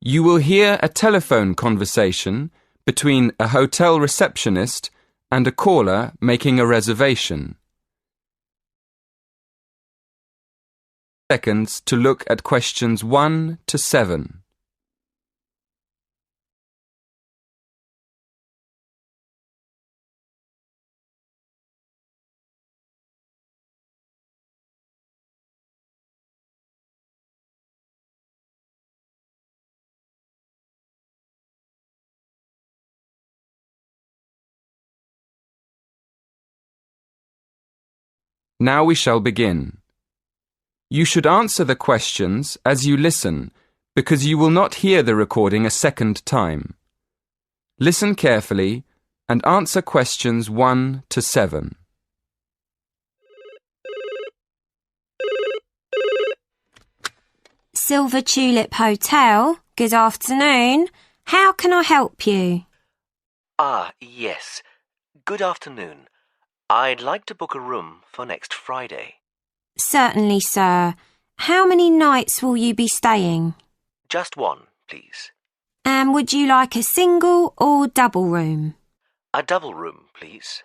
You will hear a telephone conversation between a hotel receptionist and a caller making a reservation. Seconds to look at questions 1 to 7. Now we shall begin. You should answer the questions as you listen, because you will not hear the recording a second time. Listen carefully and answer questions 1 to 7. Silver Tulip Hotel, good afternoon. How can I help you? Yes. Good afternoon. I'd like to book a room for next Friday. Certainly, sir. How many nights will you be staying? Just one, please. And would you like a single or double room? A double room, please.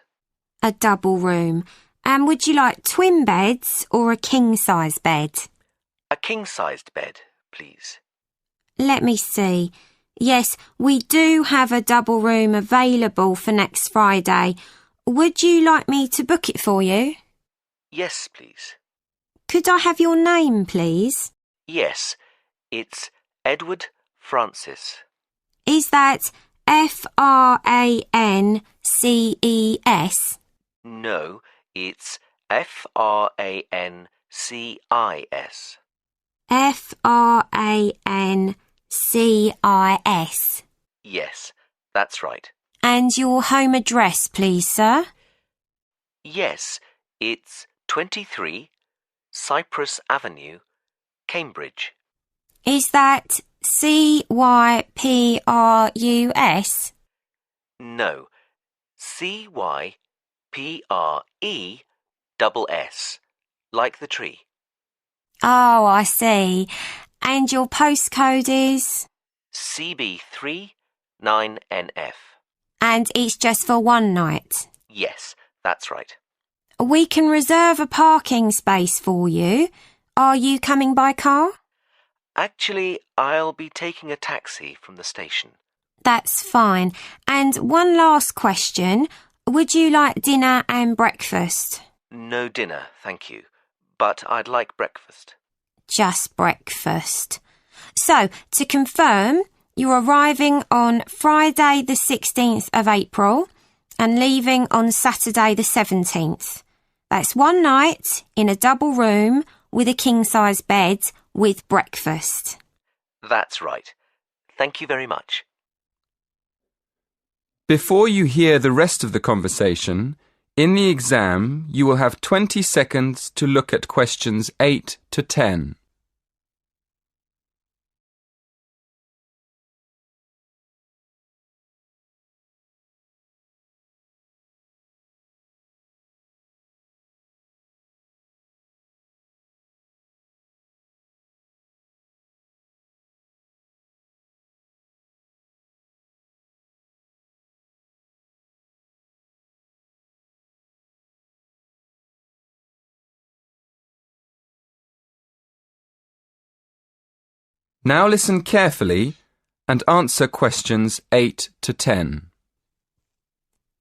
A double room. And would you like twin beds or a king-size bed? A king-sized bed, please. Let me see. Yes, we do have a double room available for next Friday. Would you like me to book it for you? Yes, please. Could I have your name, please? Yes, it's Edward Francis. Is that Frances? No, it's Francis. Francis. Yes, that's right. And your home address, please, sir? Yes, it's 23 Cypress Avenue, Cambridge. Is that Cyprus? No, Cypress, like the tree. Oh, I see. And your postcode is? CB3 9NF. And it's just for one night? Yes, that's right. We can reserve a parking space for you. Are you coming by car? Actually, I'll be taking a taxi from the station. That's fine. And one last question. Would you like dinner and breakfast? No dinner, thank you. But I'd like breakfast. Just breakfast. So, to confirm, you're arriving on Friday the 16th of April and leaving on Saturday the 17th. That's one night in a double room with a king-size bed with breakfast. That's right. Thank you very much. Before you hear the rest of the conversation, in the exam you will have 20 seconds to look at questions 8 to 10. Now listen carefully and answer questions 8 to 10.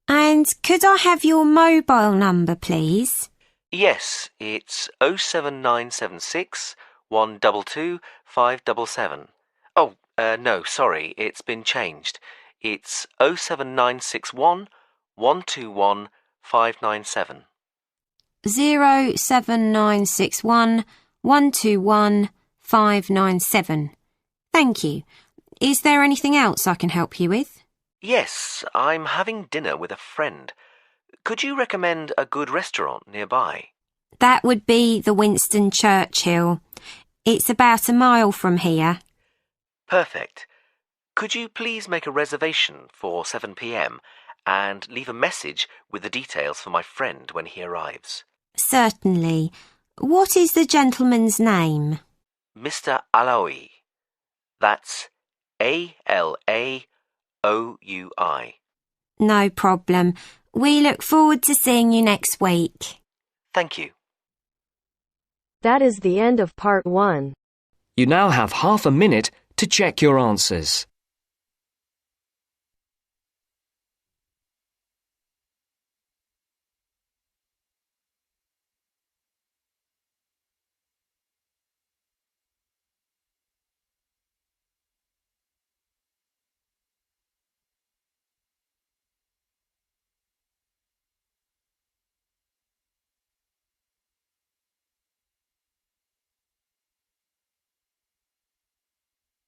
And could I have your mobile number, please? Yes, it's 07976 122 577. Oh, no, sorry, it's been changed. It's 07961 121 597. 07961 121 597. Thank you. Is there anything else I can help you with? Yes, I'm having dinner with a friend. Could you recommend a good restaurant nearby? That would be the Winston Churchill. It's about a mile from here. Perfect. Could you please make a reservation for 7 p.m. and leave a message with the details for my friend when he arrives? Certainly. What is the gentleman's name? Mr. Alaoui. That's A-L-A-O-U-I. No problem. We look forward to seeing you next week. Thank you. That is the end of part 1. You now have half a minute to check your answers.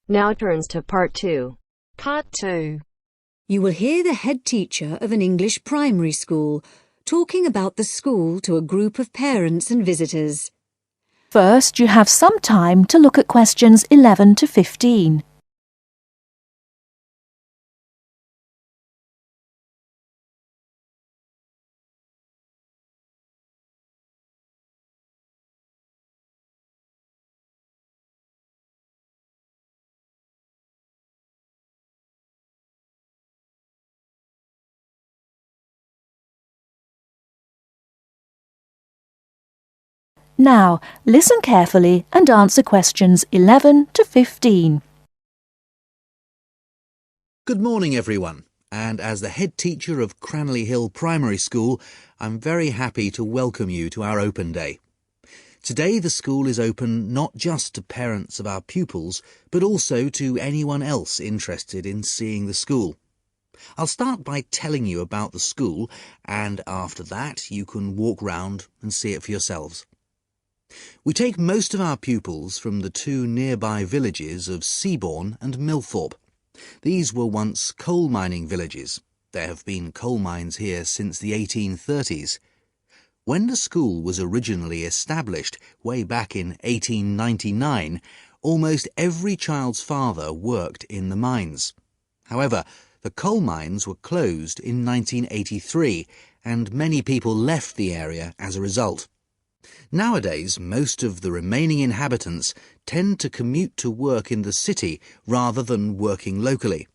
Now turns to part 2. Part 2. You will hear the head teacher of an English primary school talking about the school to a group of parents and visitors. First, you have some time to look at questions 11 to 15. Now, listen carefully and answer questions 11 to 15. Good morning, everyone. And as the head teacher of Cranley Hill Primary School, I'm very happy to welcome you to our open day. Today, the school is open not just to parents of our pupils, but also to anyone else interested in seeing the school. I'll start by telling you about the school, and after that, you can walk round and see it for yourselves. We take most of our pupils from the two nearby villages of Seabourne and Millthorpe. These were once coal mining villages. There have been coal mines here since the 1830s. When the school was originally established, way back in 1899, almost every child's father worked in the mines. However, the coal mines were closed in 1983, and many people left the area as a result. Nowadays, most of the remaining inhabitants tend to commute to work in the city rather than working locally.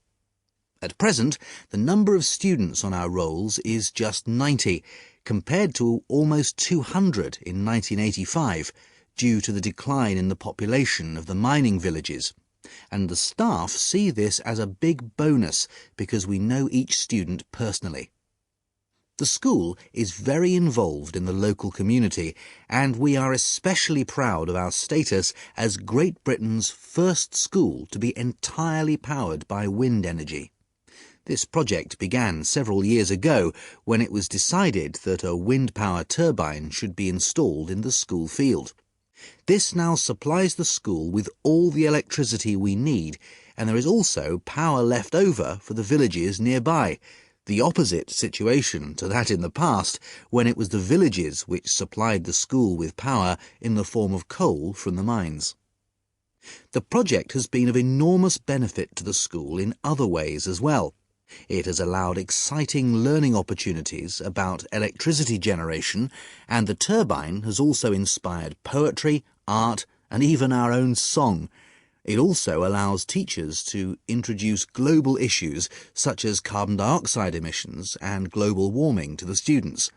At present, the number of students on our rolls is just 90, compared to almost 200 in 1985, due to the decline in the population of the mining villages. And the staff see this as a big bonus because we know each student personally. The school is very involved in the local community, and we are especially proud of our status as Great Britain's first school to be entirely powered by wind energy. This project began several years ago when it was decided that a wind power turbine should be installed in the school field. This now supplies the school with all the electricity we need, and there is also power left over for the villages nearby. The opposite situation to that in the past, when it was the villages which supplied the school with power in the form of coal from the mines. The project has been of enormous benefit to the school in other ways as well. It has allowed exciting learning opportunities about electricity generation, and the turbine has also inspired poetry, art, and even our own song. It also allows teachers to introduce global issues such as carbon dioxide emissions and global warming to the students.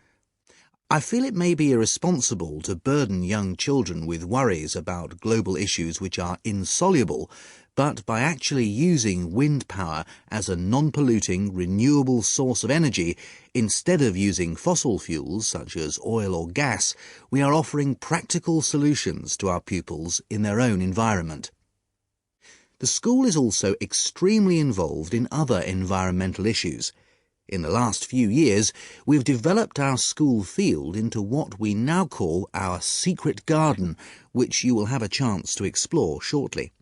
I feel it may be irresponsible to burden young children with worries about global issues which are insoluble, but by actually using wind power as a non-polluting, renewable source of energy, instead of using fossil fuels such as oil or gas, we are offering practical solutions to our pupils in their own environment. The school is also extremely involved in other environmental issues. In the last few years, we've developed our school field into what we now call our secret garden, which you will have a chance to explore shortly.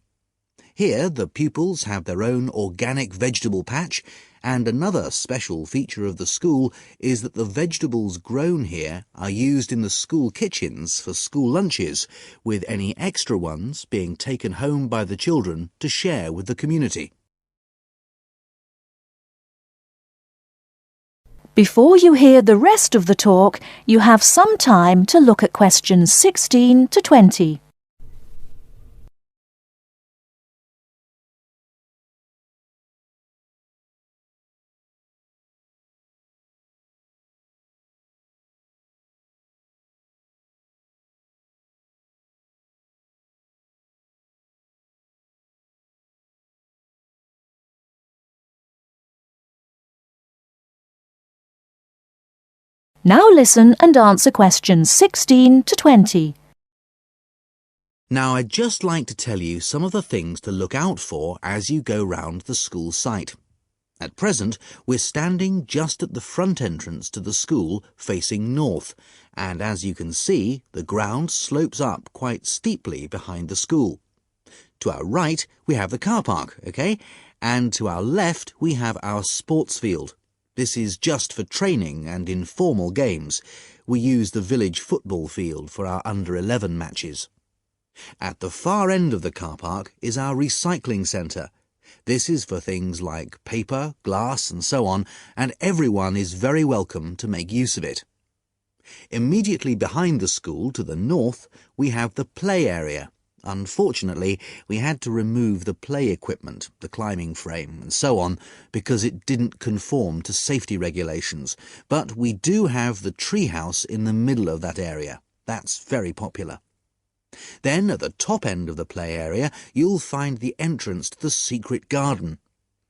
Here, the pupils have their own organic vegetable patch, and another special feature of the school is that the vegetables grown here are used in the school kitchens for school lunches, with any extra ones being taken home by the children to share with the community. Before you hear the rest of the talk, you have some time to look at questions 16 to 20. Now listen and answer questions 16 to 20. Now, I'd just like to tell you some of the things to look out for as you go round the school site. At present, we're standing just at the front entrance to the school facing north, and as you can see, the ground slopes up quite steeply behind the school. To our right, we have the car park, OK? And to our left, we have our sports field. This is just for training and informal games. We use the village football field for our under-11 matches. At the far end of the car park is our recycling centre. This is for things like paper, glass and so on, and everyone is very welcome to make use of it. Immediately behind the school to the north, we have the play area. Unfortunately, we had to remove the play equipment, the climbing frame and so on, because it didn't conform to safety regulations. But we do have the treehouse in the middle of that area. That's very popular. Then, at the top end of the play area, you'll find the entrance to the secret garden.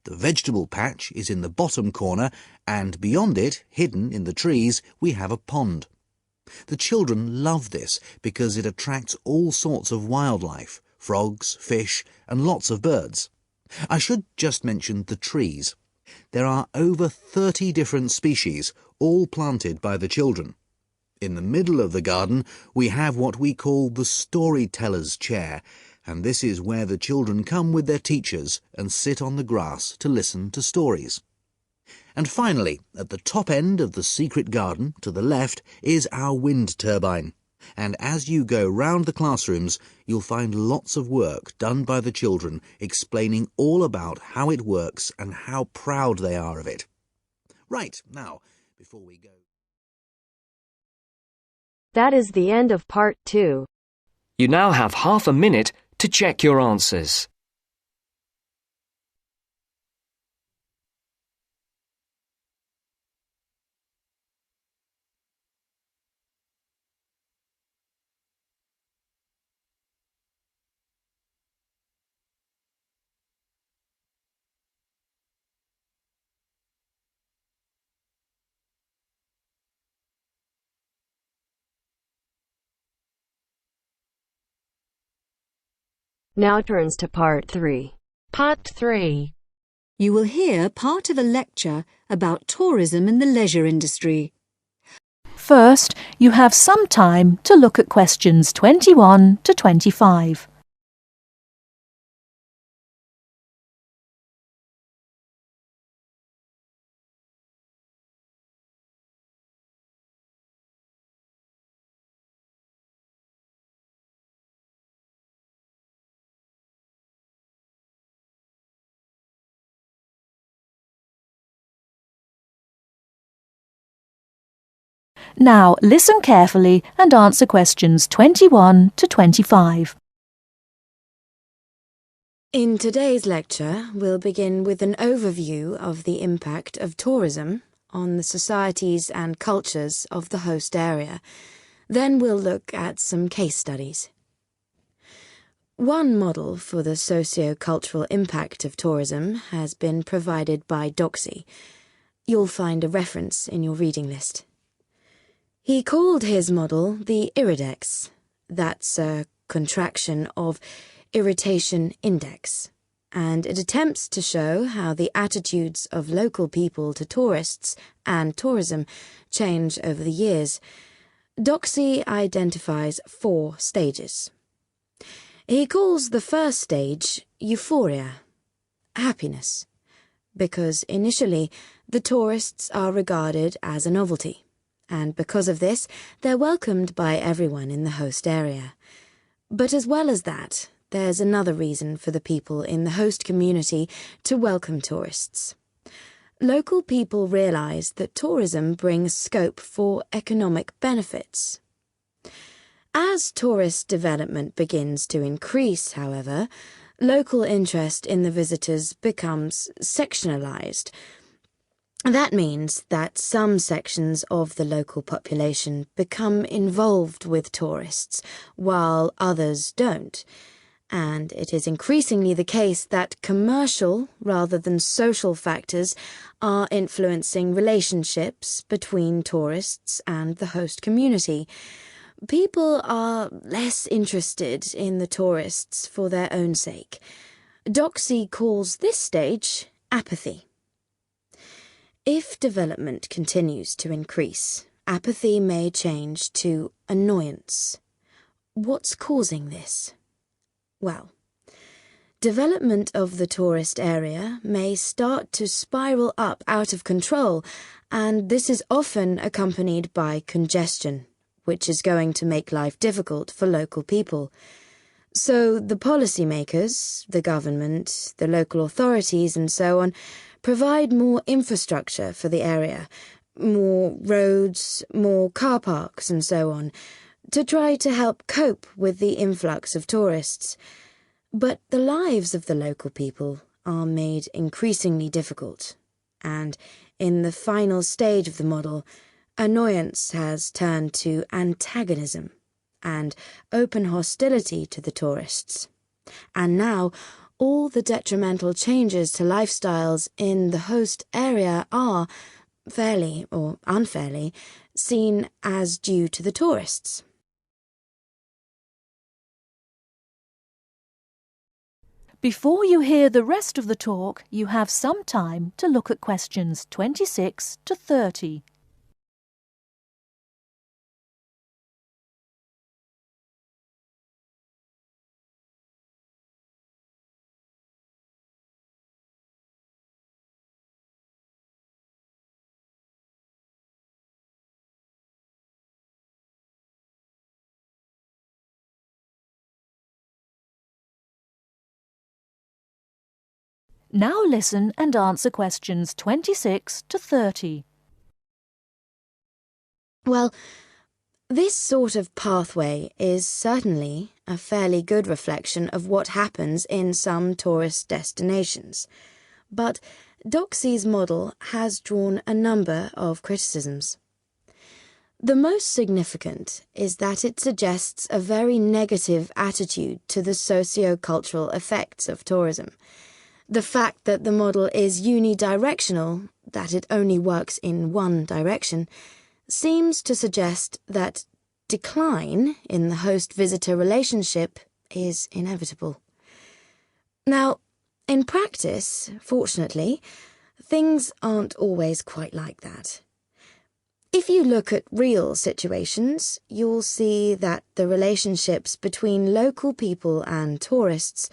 The vegetable patch is in the bottom corner, and beyond it, hidden in the trees, we have a pond. The children love this because it attracts all sorts of wildlife, frogs, fish, and lots of birds. I should just mention the trees. There are over 30 different species, all planted by the children. In the middle of the garden, we have what we call the storyteller's chair, and this is where the children come with their teachers and sit on the grass to listen to stories. And finally, at the top end of the secret garden, to the left, is our wind turbine. And as you go round the classrooms, you'll find lots of work done by the children explaining all about how it works and how proud they are of it. Right, now, before we go... That is the end of part 2. You now have half a minute to check your answers. Now turns to part 3. Part 3. You will hear part of a lecture about tourism in the leisure industry. First, you have some time to look at questions 21 to 25. Now listen carefully and answer questions 21 to 25. In today's lecture, we'll begin with an overview of the impact of tourism on the societies and cultures of the host area. Then we'll look at some case studies. One model for the socio-cultural impact of tourism has been provided by Doxey. You'll find a reference in your reading list. He called his model the Irridex. That's a contraction of Irritation Index, and it attempts to show how the attitudes of local people to tourists and tourism change over the years. Doxey identifies 4 stages. He calls the first stage euphoria, happiness, because initially the tourists are regarded as a novelty. And because of this, they're welcomed by everyone in the host area. But as well as that, there's another reason for the people in the host community to welcome tourists. Local people realise that tourism brings scope for economic benefits. As tourist development begins to increase, however, local interest in the visitors becomes sectionalised. That means that some sections of the local population become involved with tourists, while others don't. and it is increasingly the case that commercial rather than social factors are influencing relationships between tourists and the host community. People are less interested in the tourists for their own sake. Doxey calls this stage apathy. If development continues to increase, apathy may change to annoyance. What's causing this? Well, development of the tourist area may start to spiral up out of control, and this is often accompanied by congestion, which is going to make life difficult for local people. So the policymakers, the government, the local authorities and so on provide more infrastructure for the area, more roads, more car parks and so on, to try to help cope with the influx of tourists. But the lives of the local people are made increasingly difficult, and in the final stage of the model, annoyance has turned to antagonism and open hostility to the tourists. And now, all the detrimental changes to lifestyles in the host area are, fairly or unfairly, seen as due to the tourists. Before you hear the rest of the talk, you have some time to look at questions 26 to 30. Now listen and answer questions 26 to 30. Well, this sort of pathway is certainly a fairly good reflection of what happens in some tourist destinations. But Doxey's model has drawn a number of criticisms. The most significant is that it suggests a very negative attitude to the socio-cultural effects of tourism. The fact that the model is unidirectional, that it only works in one direction, seems to suggest that decline in the host-visitor relationship is inevitable. Now, in practice, fortunately, things aren't always quite like that. If you look at real situations, you'll see that the relationships between local people and tourists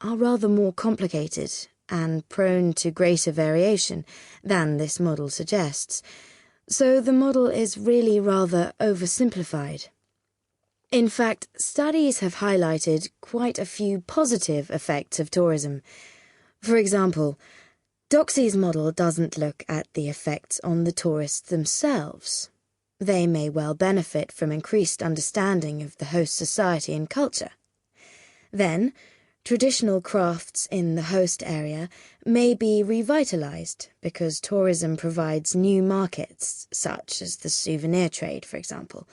are rather more complicated and prone to greater variation than this model suggests. So the model is really rather oversimplified. In fact, studies have highlighted quite a few positive effects of tourism. For example, Doxey's model doesn't look at the effects on the tourists themselves. They may well benefit from increased understanding of the host society and culture. Then, traditional crafts in the host area may be revitalised because tourism provides new markets, such as the souvenir trade, for example.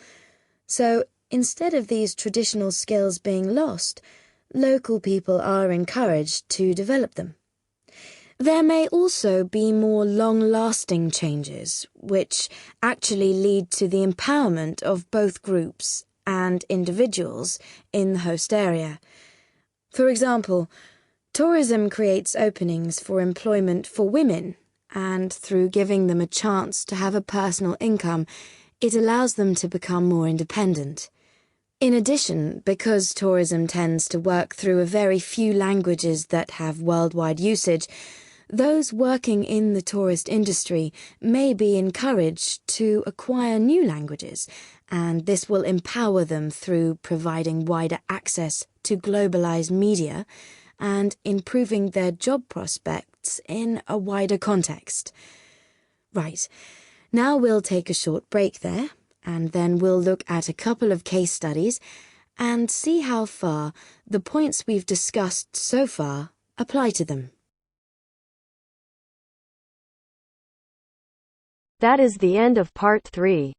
So, instead of these traditional skills being lost, local people are encouraged to develop them. There may also be more long-lasting changes, which actually lead to the empowerment of both groups and individuals in the host area. For example, tourism creates openings for employment for women, and through giving them a chance to have a personal income, it allows them to become more independent. In addition, because tourism tends to work through a very few languages that have worldwide usage, those working in the tourist industry may be encouraged to acquire new languages, and this will empower them through providing wider access to globalized media and improving their job prospects in a wider context. Right, now we'll take a short break there, and then we'll look at a couple of case studies and see how far the points we've discussed so far apply to them. That is the end of part 3.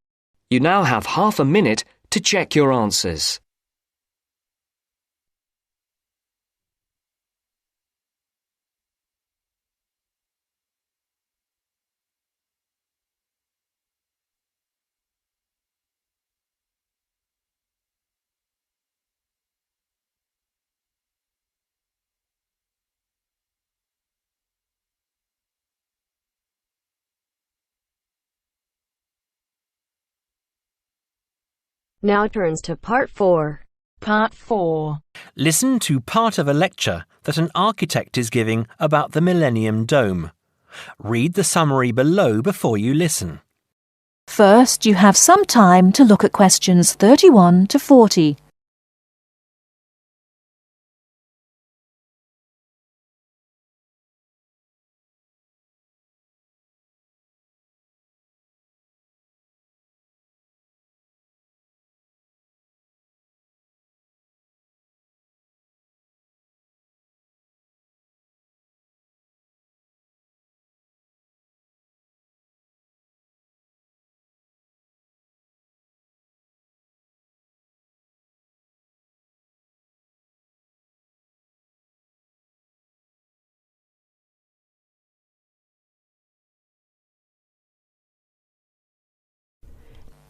You now have half a minute to check your answers. Now turns to part 4. Part 4. Listen to part of a lecture that an architect is giving about the Millennium Dome. Read the summary below before you listen. First, you have some time to look at questions 31 to 40.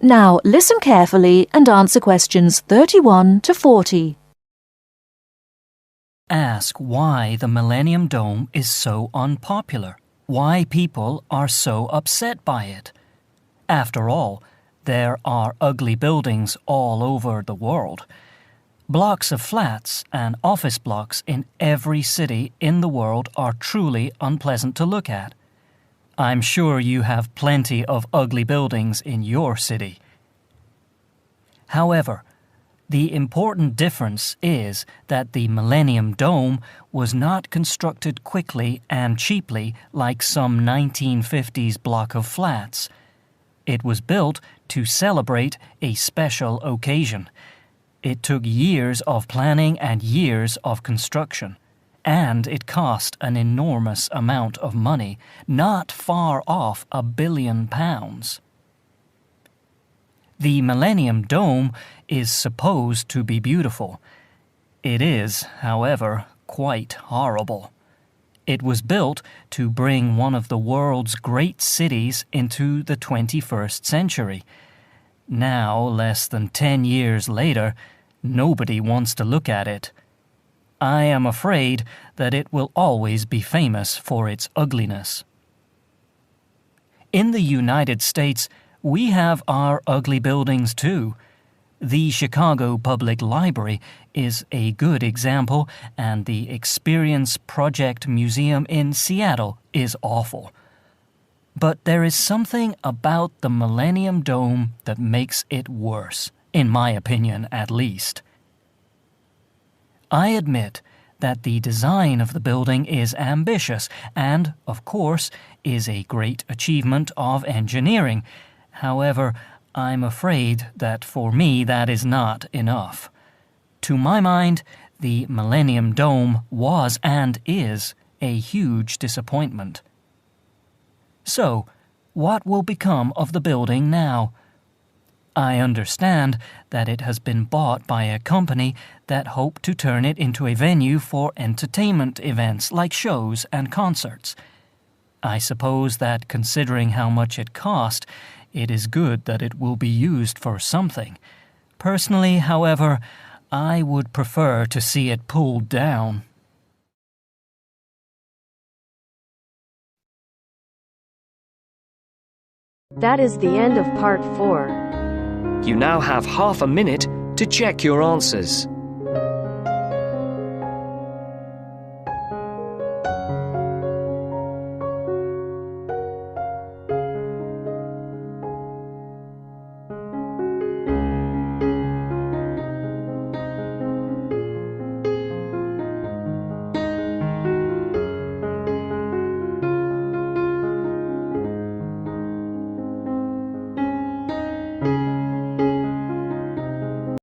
Now listen carefully and answer questions 31 to 40. Ask why the Millennium Dome is so unpopular, why people are so upset by it. After all, there are ugly buildings all over the world. Blocks of flats and office blocks in every city in the world are truly unpleasant to look at. I'm sure you have plenty of ugly buildings in your city. However, the important difference is that the Millennium Dome was not constructed quickly and cheaply like some 1950s block of flats. It was built to celebrate a special occasion. It took years of planning and years of construction. And it cost an enormous amount of money, not far off £1 billion. The Millennium Dome is supposed to be beautiful. It is, however, quite horrible. It was built to bring one of the world's great cities into the 21st century. Now, less than 10 years later, nobody wants to look at it. I am afraid that it will always be famous for its ugliness. In the United States, we have our ugly buildings too. The Chicago Public Library is a good example, and the Experience Project Museum in Seattle is awful. But there is something about the Millennium Dome that makes it worse, in my opinion at least. I admit that the design of the building is ambitious and, of course, is a great achievement of engineering. However, I'm afraid that for me that is not enough. To my mind, the Millennium Dome was and is a huge disappointment. So, what will become of the building now? I understand that it has been bought by a company that hoped to turn it into a venue for entertainment events like shows and concerts. I suppose that considering how much it cost, it is good that it will be used for something. Personally, however, I would prefer to see it pulled down. That is the end of part 4. You now have half a minute to check your answers.